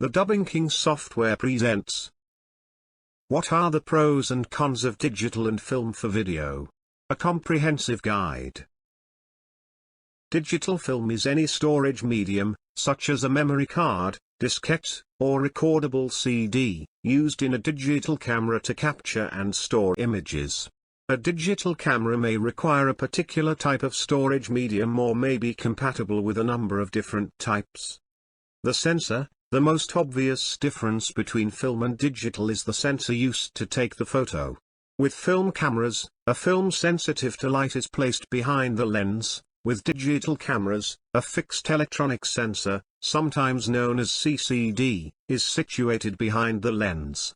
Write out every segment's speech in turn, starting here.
The Filmmaking software presents. What are the pros and cons of digital and film for video? A comprehensive guide. Digital film is any storage medium, such as a memory card, diskette, or recordable CD, used in a digital camera to capture and store images. A digital camera may require a particular type of storage medium or may be compatible with a number of different types. The sensor. The most obvious difference between film and digital is the sensor used to take the photo. With film cameras, a film sensitive to light is placed behind the lens. With digital cameras, a fixed electronic sensor, sometimes known as CCD, is situated behind the lens.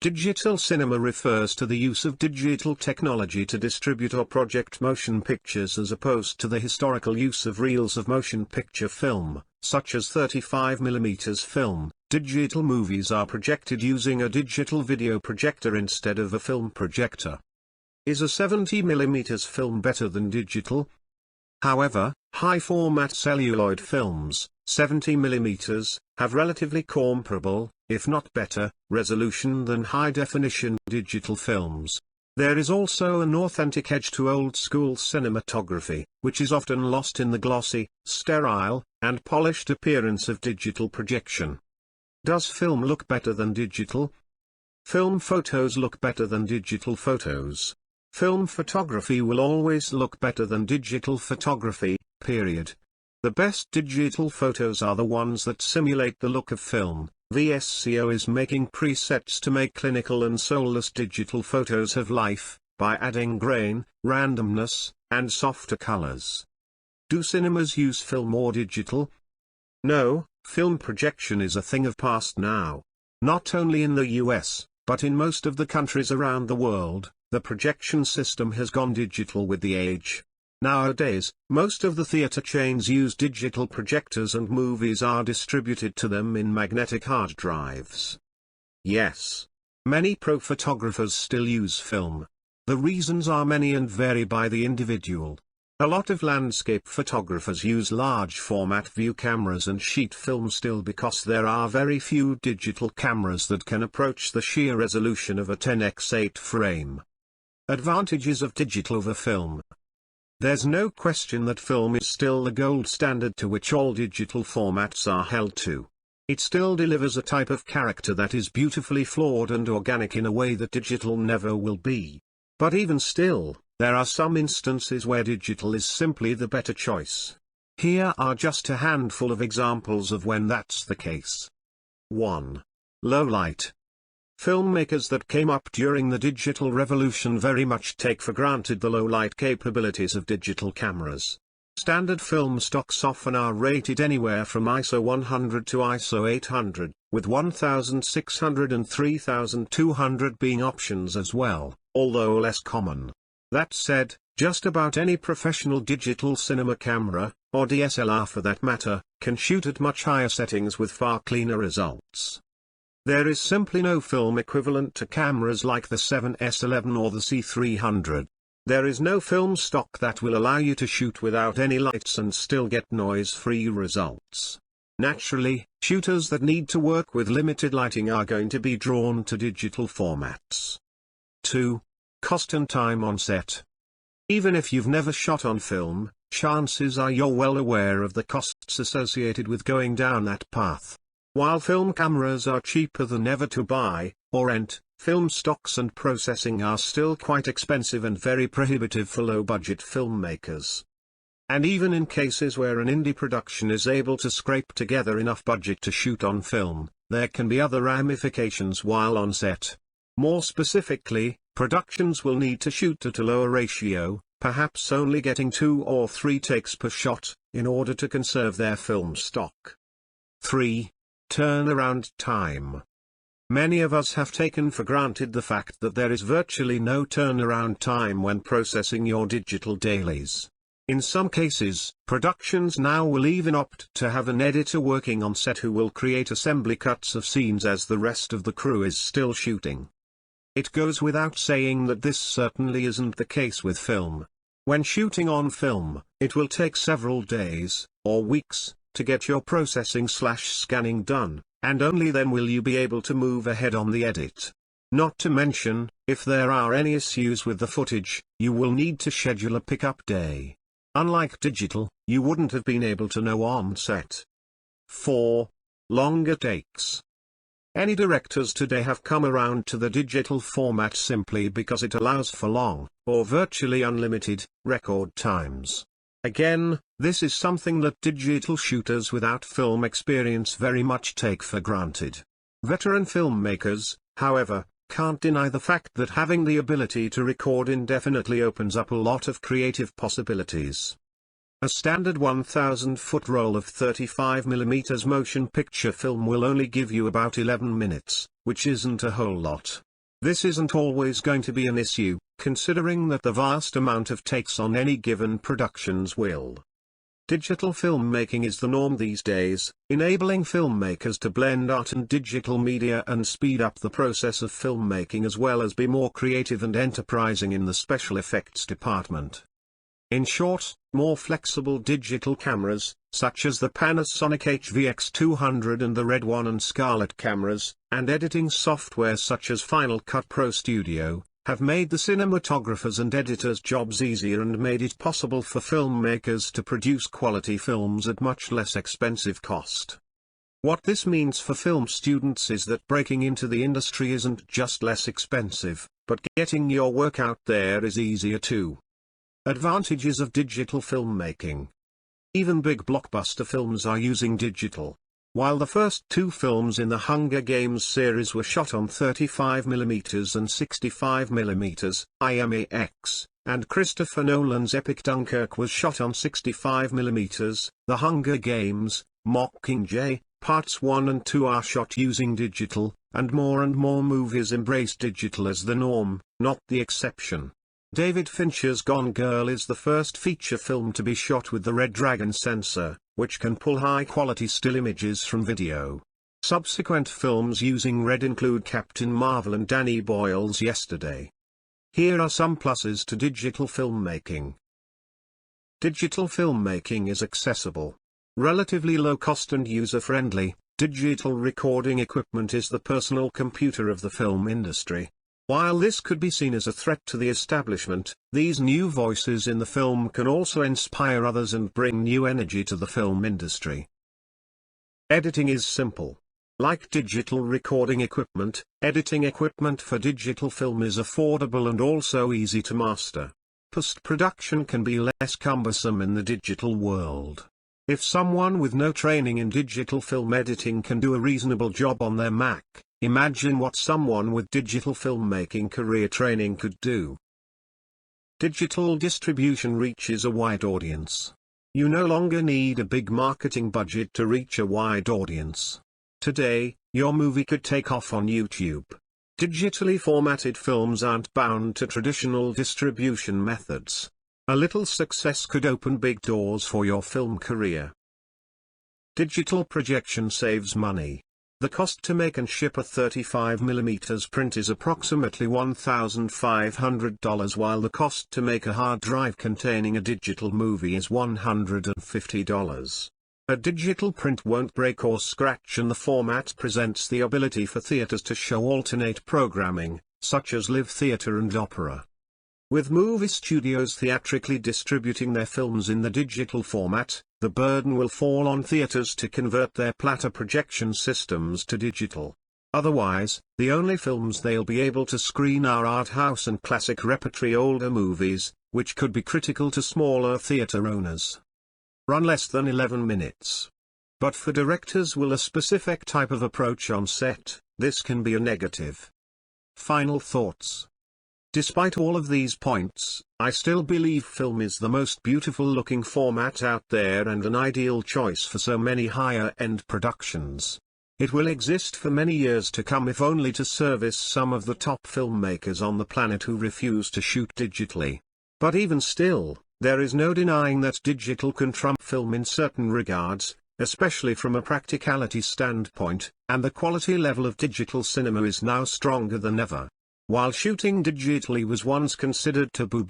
Digital cinema refers to the use of digital technology to distribute or project motion pictures as opposed to the historical use of reels of motion picture film, such as 35mm film. Digital movies are projected using a digital video projector instead of a film projector. Is a 70mm film better than digital? However, high-format celluloid films, 70mm, have relatively comparable, if not better, resolution than high-definition digital films. There is also an authentic edge to old-school cinematography, which is often lost in the glossy, sterile, and polished appearance of digital projection. Does film look better than digital? Film photos look better than digital photos. Film photography will always look better than digital photography, period. The best digital photos are the ones that simulate the look of film. VSCO is making presets to make clinical and soulless digital photos have life, by adding grain, randomness, and softer colors. Do cinemas use film or digital? No, film projection is a thing of past now. Not only in the US, but in most of the countries around the world, the projection system has gone digital with the age. Nowadays, most of the theater chains use digital projectors and movies are distributed to them in magnetic hard drives. Yes. Many pro photographers still use film. The reasons are many and vary by the individual. A lot of landscape photographers use large format view cameras and sheet film still because there are very few digital cameras that can approach the sheer resolution of a 10x8 frame. Advantages of digital over film. There's no question that film is still the gold standard to which all digital formats are held to. It still delivers a type of character that is beautifully flawed and organic in a way that digital never will be. But even still, there are some instances where digital is simply the better choice. Here are just a handful of examples of when that's the case. 1. Low light. Filmmakers that came up during the digital revolution very much take for granted the low-light capabilities of digital cameras. Standard film stocks often are rated anywhere from ISO 100 to ISO 800, with 1600 and 3200 being options as well, although less common. That said, just about any professional digital cinema camera, or DSLR for that matter, can shoot at much higher settings with far cleaner results. There is simply no film equivalent to cameras like the 7S11 or the C300. There is no film stock that will allow you to shoot without any lights and still get noise-free results. Naturally, shooters that need to work with limited lighting are going to be drawn to digital formats. 2. Cost and time on set. Even if you've never shot on film, chances are you're well aware of the costs associated with going down that path. While film cameras are cheaper than ever to buy, or rent, film stocks and processing are still quite expensive and very prohibitive for low-budget filmmakers. And even in cases where an indie production is able to scrape together enough budget to shoot on film, there can be other ramifications while on set. More specifically, productions will need to shoot at a lower ratio, perhaps only getting 2 or 3 takes per shot, in order to conserve their film stock. 3. Turnaround time. Many of us have taken for granted the fact that there is virtually no turnaround time when processing your digital dailies. In some cases, productions now will even opt to have an editor working on set who will create assembly cuts of scenes as the rest of the crew is still shooting. It goes without saying that this certainly isn't the case with film. When shooting on film, it will take several days, or weeks, to get your processing/scanning done, and only then will you be able to move ahead on the edit. Not to mention, if there are any issues with the footage, you will need to schedule a pickup day. Unlike digital, you wouldn't have been able to know on set. 4. Longer takes. Any directors today have come around to the digital format simply because it allows for long, or virtually unlimited, record times. Again, this is something that digital shooters without film experience very much take for granted. Veteran filmmakers, however, can't deny the fact that having the ability to record indefinitely opens up a lot of creative possibilities. A standard 1000-foot roll of 35mm motion picture film will only give you about 11 minutes, which isn't a whole lot. This isn't always going to be an issue, considering that the vast amount of takes on any given productions will. Digital filmmaking is the norm these days, enabling filmmakers to blend art and digital media and speed up the process of filmmaking as well as be more creative and enterprising in the special effects department. In short, more flexible digital cameras, such as the Panasonic HVX200 and the Red One and Scarlett cameras, and editing software such as Final Cut Pro Studio, have made the cinematographers' and editors' jobs easier and made it possible for filmmakers to produce quality films at much less expensive cost. What this means for film students is that breaking into the industry isn't just less expensive, but getting your work out there is easier too. Advantages of digital filmmaking. Even big blockbuster films are using digital. While the first two films in the Hunger Games series were shot on 35mm and 65mm, IMAX, and Christopher Nolan's epic Dunkirk was shot on 65mm, The Hunger Games, Mockingjay, Parts 1 and 2 are shot using digital, and more movies embrace digital as the norm, not the exception. David Fincher's Gone Girl is the first feature film to be shot with the Red Dragon sensor, which can pull high-quality still images from video. Subsequent films using Red include Captain Marvel and Danny Boyle's Yesterday. Here are some pluses to digital filmmaking. Digital filmmaking is accessible. Relatively low cost and user-friendly, digital recording equipment is the personal computer of the film industry. While this could be seen as a threat to the establishment, these new voices in the film can also inspire others and bring new energy to the film industry. Editing is simple. Like digital recording equipment, editing equipment for digital film is affordable and also easy to master. Post-production can be less cumbersome in the digital world. If someone with no training in digital film editing can do a reasonable job on their Mac, imagine what someone with digital filmmaking career training could do. Digital distribution reaches a wide audience. You no longer need a big marketing budget to reach a wide audience. Today, your movie could take off on YouTube. Digitally formatted films aren't bound to traditional distribution methods. A little success could open big doors for your film career. Digital projection saves money. The cost to make and ship a 35mm print is approximately $1,500 while the cost to make a hard drive containing a digital movie is $150. A digital print won't break or scratch and the format presents the ability for theaters to show alternate programming, such as live theater and opera. With movie studios theatrically distributing their films in the digital format, the burden will fall on theaters to convert their platter projection systems to digital. Otherwise, the only films they'll be able to screen are art house and classic repertory older movies, which could be critical to smaller theater owners. Run less than 11 minutes. But for directors with a specific type of approach on set, this can be a negative. Final thoughts. Despite all of these points, I still believe film is the most beautiful looking format out there and an ideal choice for so many higher-end productions. It will exist for many years to come if only to service some of the top filmmakers on the planet who refuse to shoot digitally. But even still, there is no denying that digital can trump film in certain regards, especially from a practicality standpoint, and the quality level of digital cinema is now stronger than ever. While shooting digitally was once considered taboo,